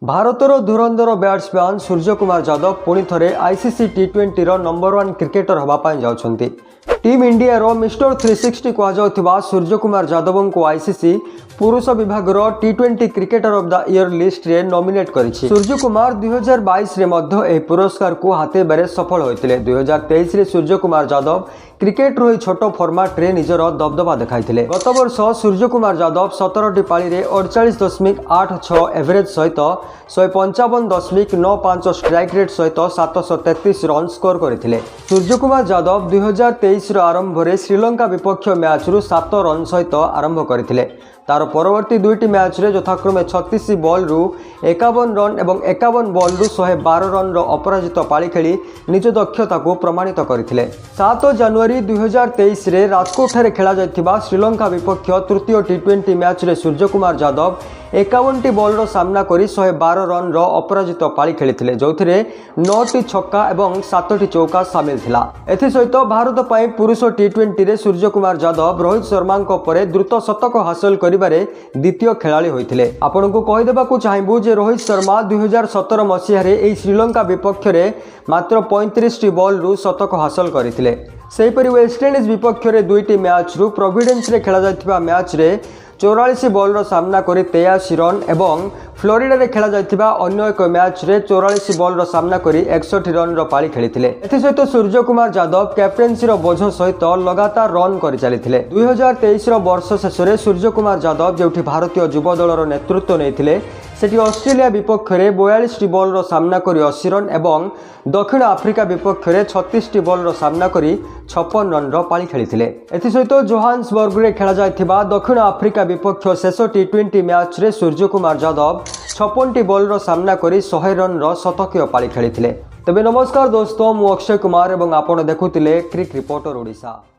ଭାରତର ଧୁରନ୍ଧର ବ୍ୟାଟ୍ସମ୍ୟାନ୍ ସୂର୍ଯ୍ୟକୁମାର ଯାଦବ ପୁଣି ଥରେ ଆଇସିସି ଟି20ର ନମ୍ବର 1 କ୍ରିକେଟର ହେବା ପାଇଁ ଯାଉଛନ୍ତି। ଟିମ୍ ଇଣ୍ଡିଆର ମିଷ୍ଟର 360 କୁହାଯାଉଥିବା ସୂର୍ଯ୍ୟକୁମାର ଯାଦବଙ୍କୁ ଆଇସିସି ପୁରୁଷ ବିଭାଗର ଟି20 କ୍ରିକେଟର ଅଫ୍ ଦ ଇୟର ଲିଷ୍ଟରେ ନମିନେଟ୍ କରିଛି। ସୂର୍ଯ୍ୟକୁମାର 2022ରେ ମଧ୍ୟ ଏହି ପୁରସ୍କାରକୁ ହାତେଇବାରେ ସଫଳ ହୋଇଥିଲେ। 2023ରେ ସୂର୍ଯ୍ୟକୁମାର ଯାଦବ କ୍ରିକେଟର ଏହି ଛୋଟ ଫର୍ମାଟରେ ନିଜର ଦବଦବା ଦେଖାଇଥିଲେ। ଗତ ବର୍ଷ ସୂର୍ଯ୍ୟକୁମାର ଯାଦବ 17ଟି ପାଳିରେ 48.86 ଏଭରେଜ ସହିତ 155.95 ଷ୍ଟ୍ରାଇକ୍ ରେଟ୍ ସହିତ 733 ରନ୍ ସ୍କୋର କରିଥିଲେ। ସୂର୍ଯ୍ୟକୁମାର ଯାଦବ 2023ର ଆରମ୍ଭରେ ଶ୍ରୀଲଙ୍କା ବିପକ୍ଷ ମ୍ୟାଚ୍ରୁ 7 ରନ୍ ସହିତ ଆରମ୍ଭ କରିଥିଲେ। ତାର ପରବର୍ତ୍ତୀ ଦୁଇଟି ମ୍ୟାଚ୍ରେ ଯଥାକ୍ରମେ 36 ବଲ୍ରୁ 51 ରନ୍ ଏବଂ 51 ବଲ୍ରୁ 112 ରନ୍ର ଅପରାଜିତ ପାଳି ଖେଳି ନିଜ ଦକ୍ଷତାକୁ ପ୍ରମାଣିତ କରିଥିଲେ। 7 ଜାନୁଆରୀ 2023ରେ ରାଜକୋଟଠାରେ ଖେଳାଯାଇଥିବା ଶ୍ରୀଲଙ୍କା ବିପକ୍ଷ ତୃତୀୟ ଟି20 ମ୍ୟାଚ୍ରେ ସୂର୍ଯ୍ୟକୁମାର ଯାଦବ 51ଟି ବଲ୍ର ସାମ୍ନା କରି 112 ରନ୍ର ଅପରାଜିତ ପାଳି ଖେଳିଥିଲେ, ଯେଉଁଥିରେ 9ଟି ଛକା ଏବଂ 7ଟି ଚୌକା ସାମିଲ ଥିଲା। ଏଥିସହିତ ଭାରତ ପାଇଁ ପୁରୁଷ ଟି20ରେ ସୂର୍ଯ୍ୟକୁମାର ଯାଦବ ରୋହିତ ଶର୍ମାଙ୍କ ପରେ ଦ୍ରୁତ ଶତକ ହାସଲ କରିବାରେ ଦ୍ୱିତୀୟ ଖେଳାଳି ହୋଇଥିଲେ। ଆପଣଙ୍କୁ କହିଦେବାକୁ ଚାହିଁବୁ ଯେ ରୋହିତ ଶର୍ମା 2017 ମସିହାରେ ଏହି ଶ୍ରୀଲଙ୍କା ବିପକ୍ଷରେ ମାତ୍ର 35ଟି ବଲ୍ରୁ ଶତକ ହାସଲ କରିଥିଲେ। ସେହିପରି ୱେଷ୍ଟଇଣ୍ଡିଜ ବିପକ୍ଷରେ 2ଟି ମ୍ୟାଚ୍ରୁ ପ୍ରୋଭିଡେନ୍ସରେ ଖେଳାଯାଇଥିବା ମ୍ୟାଚ୍ରେ 44 ବଲ୍ର ସାମ୍ନା କରି 83 ରନ୍ ଏବଂ ଫ୍ଲୋରିଡାରେ ଖେଳାଯାଇଥିବା ଅନ୍ୟ ଏକ ମ୍ୟାଚ୍ରେ 44 ବଲ୍ର ସାମ୍ନା କରି 61 ରନ୍ର ପାଳି ଖେଳିଥିଲେ। ଏଥିସହିତ ସୂର୍ଯ୍ୟକୁମାର ଯାଦବ କ୍ୟାପ୍ଟେନ୍ସିର ବୋଝ ସହିତ ଲଗାତାର ରନ୍ କରିଚାଲିଥିଲେ। 2023ର ବର୍ଷ ଶେଷରେ ସୂର୍ଯ୍ୟକୁମାର ଯାଦବ ଯେଉଁଠି ଭାରତୀୟ ଯୁବ ଦଳର ନେତୃତ୍ୱ ନେଇଥିଲେ, ସେଠି ଅଷ୍ଟ୍ରେଲିଆ ବିପକ୍ଷରେ 42ଟି ବଲ୍ର ସାମ୍ନା କରି 80 ରନ୍ ଏବଂ ଦକ୍ଷିଣ ଆଫ୍ରିକା ବିପକ୍ଷରେ 36ଟି ବଲ୍ର ସାମ୍ନା କରି 56 ରନ୍ର ପାଳି ଖେଳିଥିଲେ। ଏଥିସହିତ ଜୋହାନ୍ସବର୍ଗରେ ଖେଳାଯାଇଥିବା ଦକ୍ଷିଣ ଆଫ୍ରିକା ବିପକ୍ଷ ଶେଷ ଟି20 ମ୍ୟାଚ୍ରେ ସୂର୍ଯ୍ୟକୁମାର ଯାଦବ 56ଟି ବଲ୍ର ସାମ୍ନା କରି 100 ରନ୍ର ଶତକୀୟ ପାଳି ଖେଳିଥିଲେ। ତେବେ ନମସ୍କାର ଦୋସ୍ତ, ମୁଁ ଅକ୍ଷୟ କୁମାର ଏବଂ ଆପଣ ଦେଖୁଥିଲେ କ୍ରିକ୍ ରିପୋର୍ଟର ଓଡ଼ିଶା।